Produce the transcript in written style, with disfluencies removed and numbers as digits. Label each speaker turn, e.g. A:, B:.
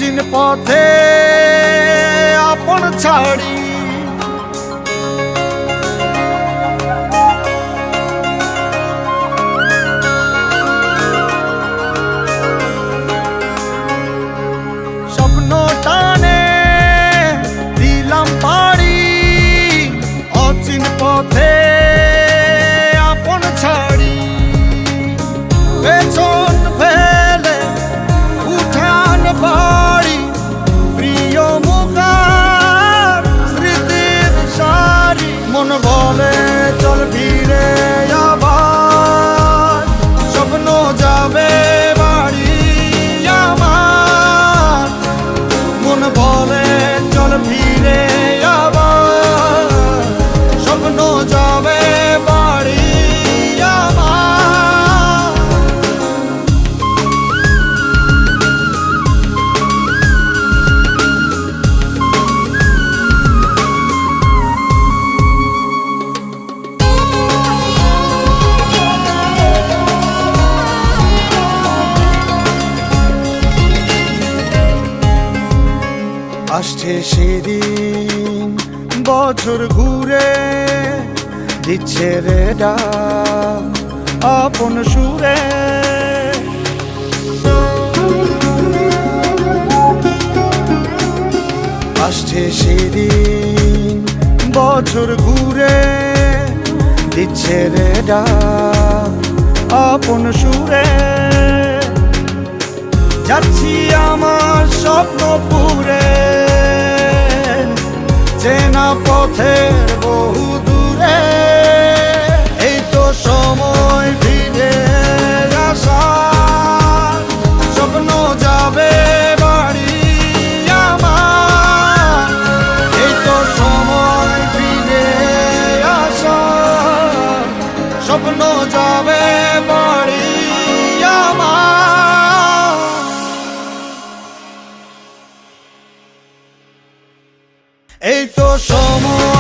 A: অচিন পথে আপন ছাড়ি স্বপ্ন টানে দিলাম পাড়ি অচিন পথে আপন ছাড়ি পেছন ফেলে উঠান বাড়ি প্রিয় মুখার স্মৃতির সারি মন বলে চল ফিরে আবার স্বপ্ন যাবে বাড়ি আমার মন বলে চল ফিরে আবার স্বপ্ন যাবে বাড়ি আমার আসছে সেদিন বছর ঘুরে দিচ্ছে রে ডাক আপন সুরে আসছে সেদিন বছর ঘুরে দিচ্ছে রে ডাক আপন সুরে যাচ্ছি আমার স্বপ্ন পুরে চেনা পথের বহু দূরে এই তো সময় ফিরে আসার স্বপ্ন যাবে বাড়ি আমার এই তো সময় ফিরে আসার স্বপ্ন যাবে বাড়ি আমার এই তো সময়